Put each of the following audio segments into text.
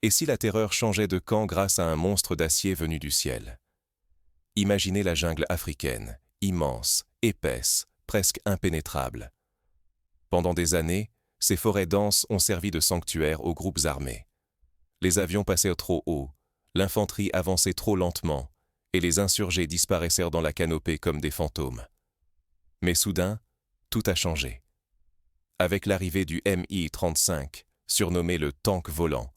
Et si la terreur changeait de camp grâce à un monstre d'acier venu du ciel? Imaginez la jungle africaine, immense, épaisse, presque impénétrable. Pendant des années, ces forêts denses ont servi de sanctuaire aux groupes armés. Les avions passaient trop haut, l'infanterie avançait trop lentement, et les insurgés disparaissaient dans la canopée comme des fantômes. Mais soudain, tout a changé. Avec l'arrivée du Mi-35, surnommé le tank volant,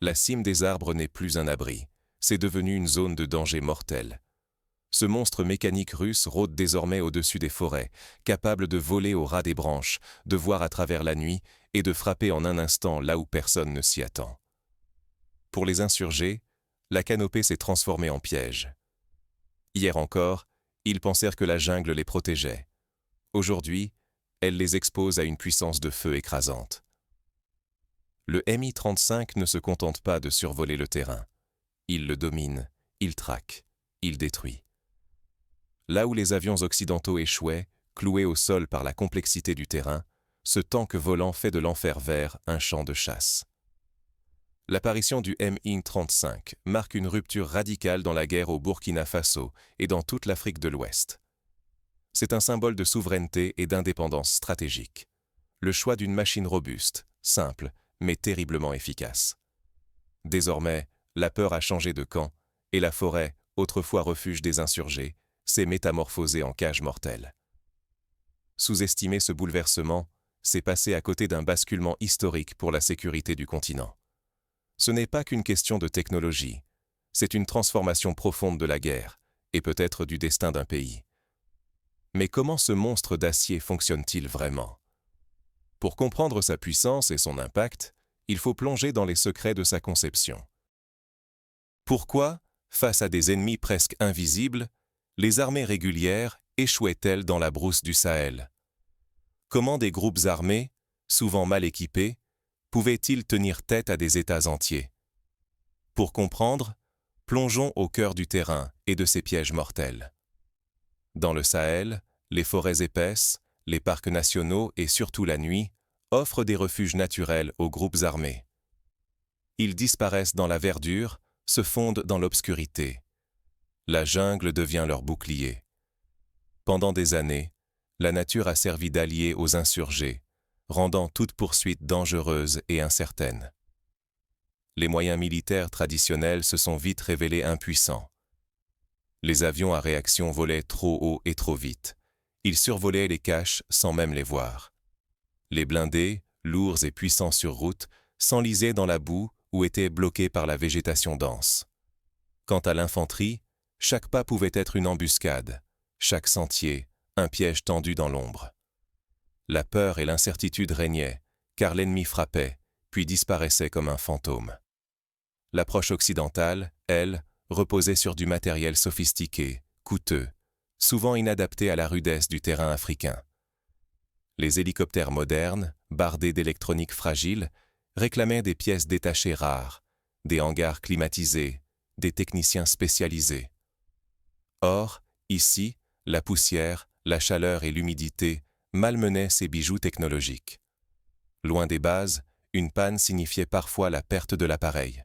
la cime des arbres n'est plus un abri, c'est devenu une zone de danger mortel. Ce monstre mécanique russe rôde désormais au-dessus des forêts, capable de voler au ras des branches, de voir à travers la nuit et de frapper en un instant là où personne ne s'y attend. Pour les insurgés, la canopée s'est transformée en piège. Hier encore, ils pensèrent que la jungle les protégeait. Aujourd'hui, elle les expose à une puissance de feu écrasante. Le Mi-35 ne se contente pas de survoler le terrain. Il le domine, il traque, il détruit. Là où les avions occidentaux échouaient, cloués au sol par la complexité du terrain, ce tank volant fait de l'enfer vert un champ de chasse. L'apparition du Mi-35 marque une rupture radicale dans la guerre au Burkina Faso et dans toute l'Afrique de l'Ouest. C'est un symbole de souveraineté et d'indépendance stratégique. Le choix d'une machine robuste, simple, mais terriblement efficace. Désormais, la peur a changé de camp, et la forêt, autrefois refuge des insurgés, s'est métamorphosée en cage mortelle. Sous-estimer ce bouleversement, c'est passer à côté d'un basculement historique pour la sécurité du continent. Ce n'est pas qu'une question de technologie, c'est une transformation profonde de la guerre, et peut-être du destin d'un pays. Mais comment ce monstre d'acier fonctionne-t-il vraiment? Pour comprendre sa puissance et son impact, il faut plonger dans les secrets de sa conception. Pourquoi, face à des ennemis presque invisibles, les armées régulières échouaient-elles dans la brousse du Sahel? Comment des groupes armés, souvent mal équipés, pouvaient-ils tenir tête à des États entiers? Pour comprendre, plongeons au cœur du terrain et de ses pièges mortels. Dans le Sahel, les forêts épaisses, les parcs nationaux et surtout la nuit offrent des refuges naturels aux groupes armés. Ils disparaissent dans la verdure, se fondent dans l'obscurité. La jungle devient leur bouclier. Pendant des années, la nature a servi d'allié aux insurgés, rendant toute poursuite dangereuse et incertaine. Les moyens militaires traditionnels se sont vite révélés impuissants. Les avions à réaction volaient trop haut et trop vite. Ils survolaient les caches sans même les voir. Les blindés, lourds et puissants sur route, s'enlisaient dans la boue ou étaient bloqués par la végétation dense. Quant à l'infanterie, chaque pas pouvait être une embuscade, chaque sentier, un piège tendu dans l'ombre. La peur et l'incertitude régnaient, car l'ennemi frappait, puis disparaissait comme un fantôme. L'approche occidentale, elle, reposait sur du matériel sophistiqué, coûteux, souvent inadapté à la rudesse du terrain africain. Les hélicoptères modernes, bardés d'électronique fragile, réclamaient des pièces détachées rares, des hangars climatisés, des techniciens spécialisés. Or, ici, la poussière, la chaleur et l'humidité malmenaient ces bijoux technologiques. Loin des bases, une panne signifiait parfois la perte de l'appareil.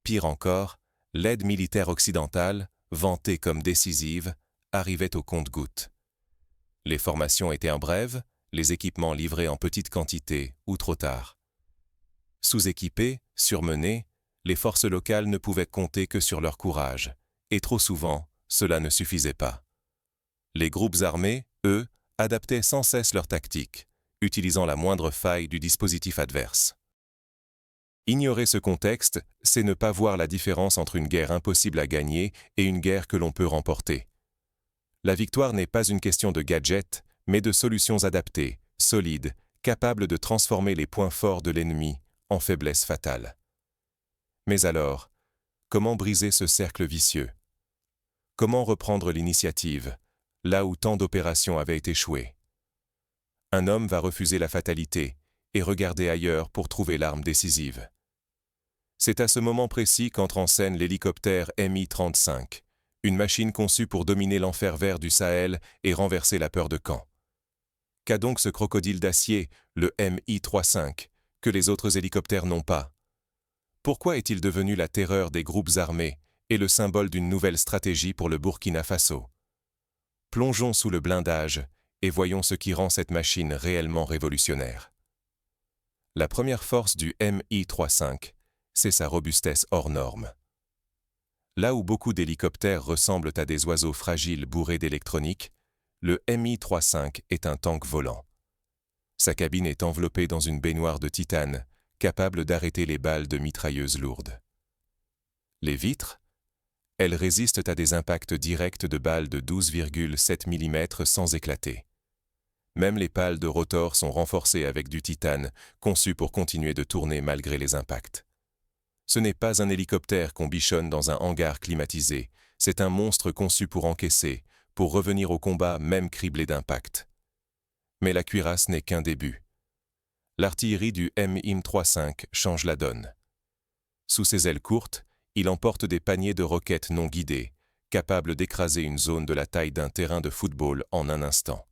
Pire encore, l'aide militaire occidentale, vantée comme décisive, arrivait au compte-gouttes. Les formations étaient en brève, les équipements livrés en petite quantité ou trop tard. Sous-équipés, surmenés, les forces locales ne pouvaient compter que sur leur courage, et trop souvent, cela ne suffisait pas. Les groupes armés, eux, adaptaient sans cesse leurs tactiques, utilisant la moindre faille du dispositif adverse. Ignorer ce contexte, c'est ne pas voir la différence entre une guerre impossible à gagner et une guerre que l'on peut remporter. La victoire n'est pas une question de gadgets, mais de solutions adaptées, solides, capables de transformer les points forts de l'ennemi en faiblesses fatales. Mais alors, comment briser ce cercle vicieux? Comment reprendre l'initiative, là où tant d'opérations avaient échoué? Un homme va refuser la fatalité et regarder ailleurs pour trouver l'arme décisive. C'est à ce moment précis qu'entre en scène l'hélicoptère Mi-35, une machine conçue pour dominer l'enfer vert du Sahel et renverser la peur de camp. Qu'a donc ce crocodile d'acier, le Mi-35, que les autres hélicoptères n'ont pas? Pourquoi est-il devenu la terreur des groupes armés et le symbole d'une nouvelle stratégie pour le Burkina Faso? Plongeons sous le blindage et voyons ce qui rend cette machine réellement révolutionnaire. La première force du Mi-35, c'est sa robustesse hors norme. Là où beaucoup d'hélicoptères ressemblent à des oiseaux fragiles bourrés d'électronique, le Mi-35 est un tank volant. Sa cabine est enveloppée dans une baignoire de titane, capable d'arrêter les balles de mitrailleuses lourdes. Les vitres? Elles résistent à des impacts directs de balles de 12,7 mm sans éclater. Même les pales de rotor sont renforcées avec du titane, conçu pour continuer de tourner malgré les impacts. Ce n'est pas un hélicoptère qu'on bichonne dans un hangar climatisé, c'est un monstre conçu pour encaisser, pour revenir au combat même criblé d'impacts. Mais la cuirasse n'est qu'un début. L'artillerie du Mi-35 change la donne. Sous ses ailes courtes, il emporte des paniers de roquettes non guidées, capables d'écraser une zone de la taille d'un terrain de football en un instant.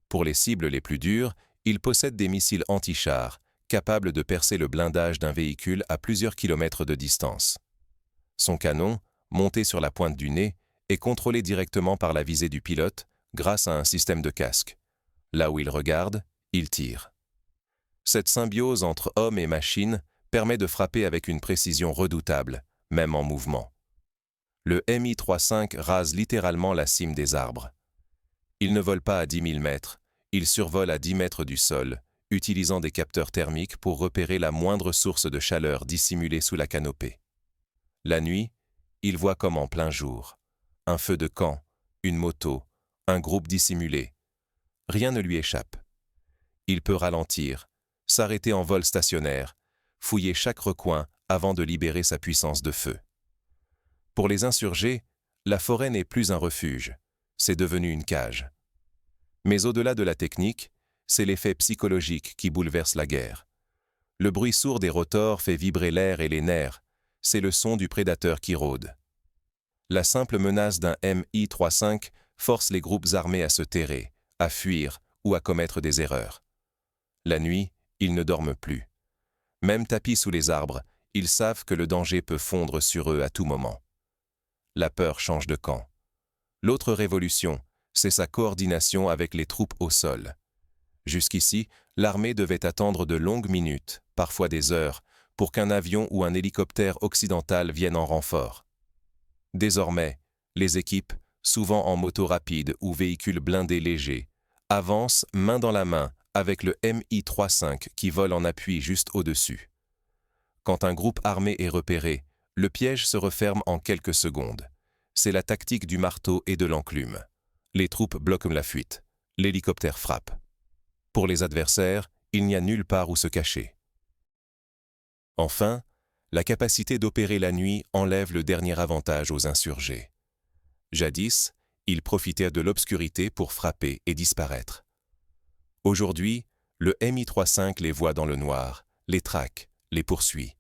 Pour les cibles les plus dures, il possède des missiles anti-chars, capables de percer le blindage d'un véhicule à plusieurs kilomètres de distance. Son canon, monté sur la pointe du nez, est contrôlé directement par la visée du pilote grâce à un système de casque. Là où il regarde, il tire. Cette symbiose entre homme et machine permet de frapper avec une précision redoutable, même en mouvement. Le Mi-35 rase littéralement la cime des arbres. Il ne vole pas à 10 000 mètres, il survole à 10 mètres du sol, utilisant des capteurs thermiques pour repérer la moindre source de chaleur dissimulée sous la canopée. La nuit, il voit comme en plein jour. Un feu de camp, une moto, un groupe dissimulé. Rien ne lui échappe. Il peut ralentir, s'arrêter en vol stationnaire, fouiller chaque recoin avant de libérer sa puissance de feu. Pour les insurgés, la forêt n'est plus un refuge, c'est devenu une cage. Mais au-delà de la technique, c'est l'effet psychologique qui bouleverse la guerre. Le bruit sourd des rotors fait vibrer l'air et les nerfs, c'est le son du prédateur qui rôde. La simple menace d'un Mi-35 force les groupes armés à se terrer, à fuir ou à commettre des erreurs. La nuit, ils ne dorment plus. Même tapis sous les arbres, ils savent que le danger peut fondre sur eux à tout moment. La peur change de camp. L'autre révolution, c'est sa coordination avec les troupes au sol. Jusqu'ici, l'armée devait attendre de longues minutes, parfois des heures, pour qu'un avion ou un hélicoptère occidental vienne en renfort. Désormais, les équipes, souvent en moto rapide ou véhicules blindés légers, avancent main dans la main avec le Mi-35 qui vole en appui juste au-dessus. Quand un groupe armé est repéré, le piège se referme en quelques secondes. C'est la tactique du marteau et de l'enclume. Les troupes bloquent la fuite. L'hélicoptère frappe. Pour les adversaires, il n'y a nulle part où se cacher. Enfin, la capacité d'opérer la nuit enlève le dernier avantage aux insurgés. Jadis, ils profitaient de l'obscurité pour frapper et disparaître. Aujourd'hui, le Mi-35 les voit dans le noir, les traque, les poursuit.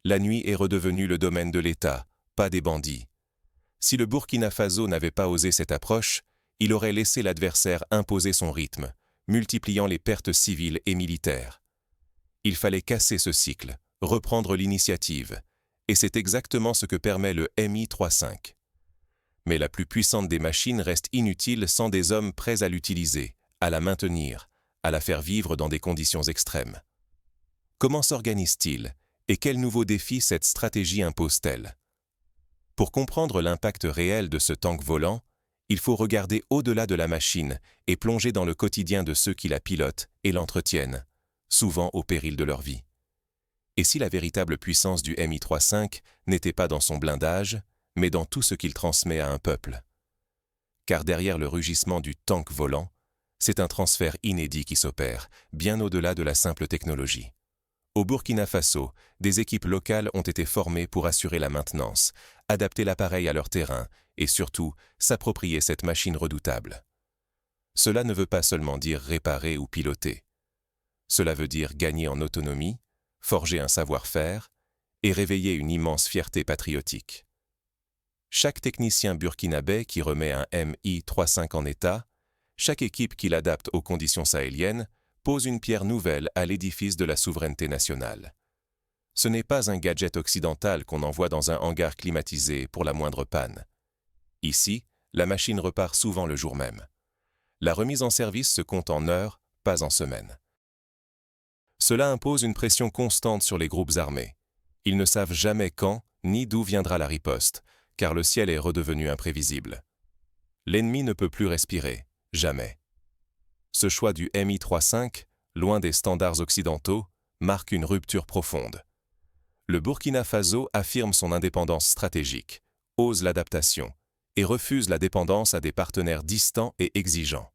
La nuit est redevenue le domaine de l'État, pas des bandits. Si le Burkina Faso n'avait pas osé cette approche, il aurait laissé l'adversaire imposer son rythme, multipliant les pertes civiles et militaires. Il fallait casser ce cycle, reprendre l'initiative, et c'est exactement ce que permet le Mi-35. Mais la plus puissante des machines reste inutile sans des hommes prêts à l'utiliser, à la maintenir, à la faire vivre dans des conditions extrêmes. Comment s'organise-t-il et quels nouveaux défis cette stratégie impose-t-elle? Pour comprendre l'impact réel de ce tank volant, il faut regarder au-delà de la machine et plonger dans le quotidien de ceux qui la pilotent et l'entretiennent, souvent au péril de leur vie. Et si la véritable puissance du Mi-35 n'était pas dans son blindage, mais dans tout ce qu'il transmet à un peuple? Car derrière le rugissement du tank volant, c'est un transfert inédit qui s'opère, bien au-delà de la simple technologie. Au Burkina Faso, des équipes locales ont été formées pour assurer la maintenance, adapter l'appareil à leur terrain et surtout s'approprier cette machine redoutable. Cela ne veut pas seulement dire réparer ou piloter. Cela veut dire gagner en autonomie, forger un savoir-faire et réveiller une immense fierté patriotique. Chaque technicien burkinabé qui remet un Mi-35 en état, chaque équipe qui l'adapte aux conditions sahéliennes, pose une pierre nouvelle à l'édifice de la souveraineté nationale. Ce n'est pas un gadget occidental qu'on envoie dans un hangar climatisé pour la moindre panne. Ici, la machine repart souvent le jour même. La remise en service se compte en heures, pas en semaines. Cela impose une pression constante sur les groupes armés. Ils ne savent jamais quand ni d'où viendra la riposte, car le ciel est redevenu imprévisible. L'ennemi ne peut plus respirer, jamais. Ce choix du Mi-35, loin des standards occidentaux, marque une rupture profonde. Le Burkina Faso affirme son indépendance stratégique, ose l'adaptation et refuse la dépendance à des partenaires distants et exigeants.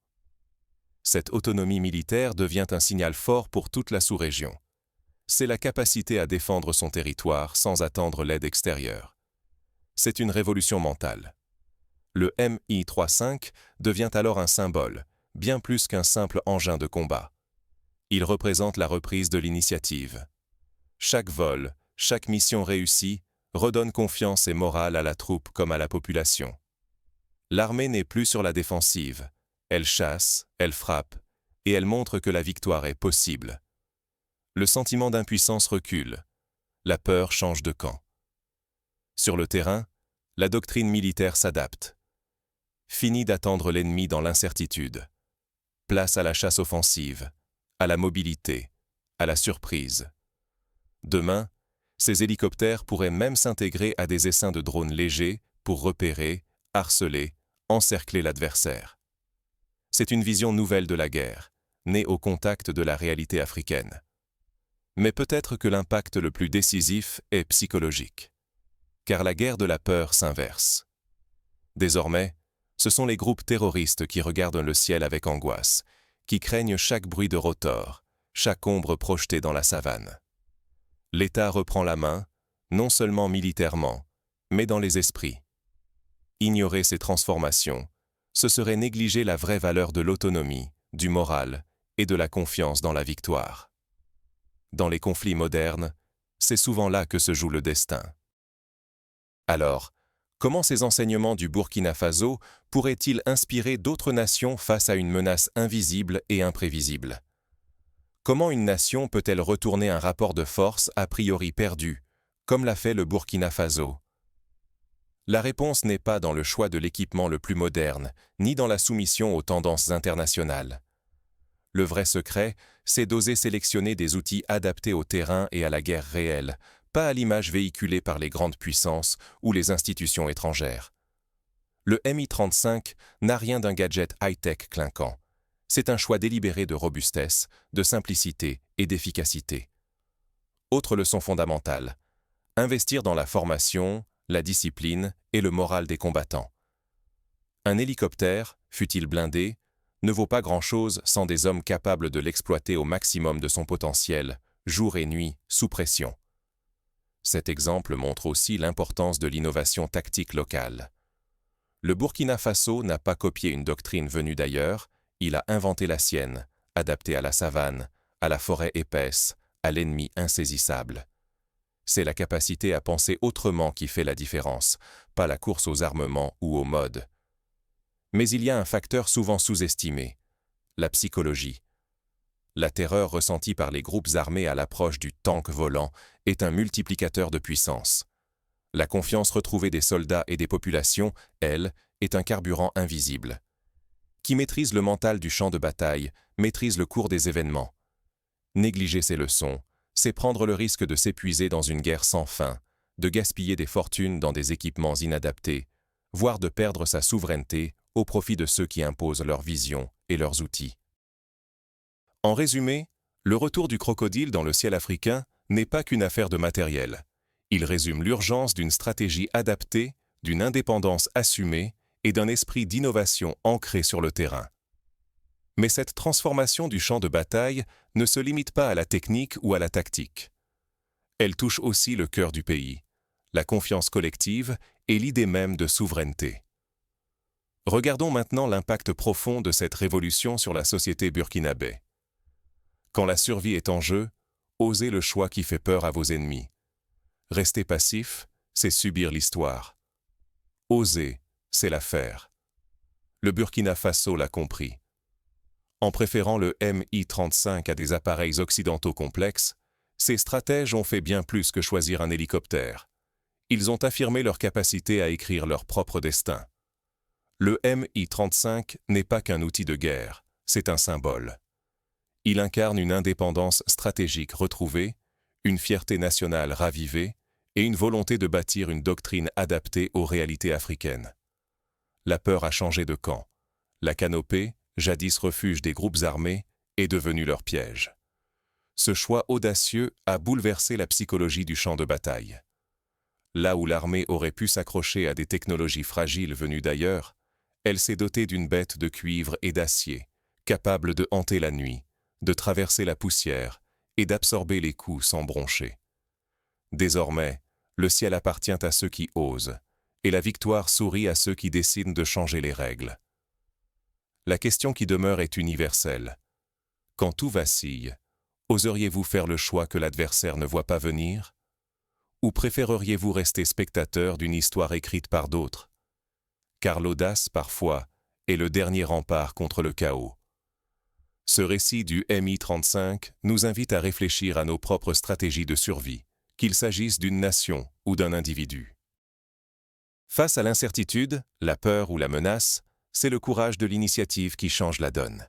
Cette autonomie militaire devient un signal fort pour toute la sous-région. C'est la capacité à défendre son territoire sans attendre l'aide extérieure. C'est une révolution mentale. Le Mi-35 devient alors un symbole, bien plus qu'un simple engin de combat. Il représente la reprise de l'initiative. Chaque vol, chaque mission réussie, redonne confiance et morale à la troupe comme à la population. L'armée n'est plus sur la défensive. Elle chasse, elle frappe, et elle montre que la victoire est possible. Le sentiment d'impuissance recule. La peur change de camp. Sur le terrain, la doctrine militaire s'adapte. Fini d'attendre l'ennemi dans l'incertitude. Place à la chasse offensive, à la mobilité, à la surprise. Demain, ces hélicoptères pourraient même s'intégrer à des essaims de drones légers pour repérer, harceler, encercler l'adversaire. C'est une vision nouvelle de la guerre, née au contact de la réalité africaine. Mais peut-être que l'impact le plus décisif est psychologique. Car la guerre de la peur s'inverse. Désormais, ce sont les groupes terroristes qui regardent le ciel avec angoisse, qui craignent chaque bruit de rotor, chaque ombre projetée dans la savane. L'État reprend la main, non seulement militairement, mais dans les esprits. Ignorer ces transformations, ce serait négliger la vraie valeur de l'autonomie, du moral et de la confiance dans la victoire. Dans les conflits modernes, c'est souvent là que se joue le destin. Alors, comment ces enseignements du Burkina Faso pourraient-ils inspirer d'autres nations face à une menace invisible et imprévisible? Comment une nation peut-elle retourner un rapport de force a priori perdu, comme l'a fait le Burkina Faso? La réponse n'est pas dans le choix de l'équipement le plus moderne, ni dans la soumission aux tendances internationales. Le vrai secret, c'est d'oser sélectionner des outils adaptés au terrain et à la guerre réelle, pas à l'image véhiculée par les grandes puissances ou les institutions étrangères. Le Mi-35 n'a rien d'un gadget high-tech clinquant. C'est un choix délibéré de robustesse, de simplicité et d'efficacité. Autre leçon fondamentale, investir dans la formation, la discipline et le moral des combattants. Un hélicoptère, fût-il blindé, ne vaut pas grand-chose sans des hommes capables de l'exploiter au maximum de son potentiel, jour et nuit, sous pression. Cet exemple montre aussi l'importance de l'innovation tactique locale. Le Burkina Faso n'a pas copié une doctrine venue d'ailleurs, il a inventé la sienne, adaptée à la savane, à la forêt épaisse, à l'ennemi insaisissable. C'est la capacité à penser autrement qui fait la différence, pas la course aux armements ou aux modes. Mais il y a un facteur souvent sous-estimé, la psychologie. La terreur ressentie par les groupes armés à l'approche du tank volant est un multiplicateur de puissance. La confiance retrouvée des soldats et des populations, elle, est un carburant invisible. Qui maîtrise le mental du champ de bataille, maîtrise le cours des événements. Négliger ces leçons, c'est prendre le risque de s'épuiser dans une guerre sans fin, de gaspiller des fortunes dans des équipements inadaptés, voire de perdre sa souveraineté au profit de ceux qui imposent leur vision et leurs outils. En résumé, le retour du crocodile dans le ciel africain n'est pas qu'une affaire de matériel. Il résume l'urgence d'une stratégie adaptée, d'une indépendance assumée et d'un esprit d'innovation ancré sur le terrain. Mais cette transformation du champ de bataille ne se limite pas à la technique ou à la tactique. Elle touche aussi le cœur du pays, la confiance collective et l'idée même de souveraineté. Regardons maintenant l'impact profond de cette révolution sur la société burkinabé. Quand la survie est en jeu, osez le choix qui fait peur à vos ennemis. Rester passif, c'est subir l'histoire. Oser, c'est la faire. Le Burkina Faso l'a compris. En préférant le Mi-35 à des appareils occidentaux complexes, Ces stratèges ont fait bien plus que choisir un hélicoptère. Ils ont affirmé leur capacité à écrire leur propre destin. Le Mi-35 n'est pas qu'un outil de guerre, c'est un symbole. Il incarne une indépendance stratégique retrouvée, une fierté nationale ravivée et une volonté de bâtir une doctrine adaptée aux réalités africaines. La peur a changé de camp. La canopée, jadis refuge des groupes armés, est devenue leur piège. Ce choix audacieux a bouleversé la psychologie du champ de bataille. Là où l'armée aurait pu s'accrocher à des technologies fragiles venues d'ailleurs, elle s'est dotée d'une bête de cuivre et d'acier, capable de hanter la nuit, de traverser la poussière et d'absorber les coups sans broncher. Désormais, le ciel appartient à ceux qui osent, et la victoire sourit à ceux qui décident de changer les règles. La question qui demeure est universelle. Quand tout vacille, oseriez-vous faire le choix que l'adversaire ne voit pas venir? Ou préféreriez-vous rester spectateur d'une histoire écrite par d'autres? Car l'audace, parfois, est le dernier rempart contre le chaos. Ce récit du Mi-35 nous invite à réfléchir à nos propres stratégies de survie, qu'il s'agisse d'une nation ou d'un individu. Face à l'incertitude, la peur ou la menace, c'est le courage de l'initiative qui change la donne.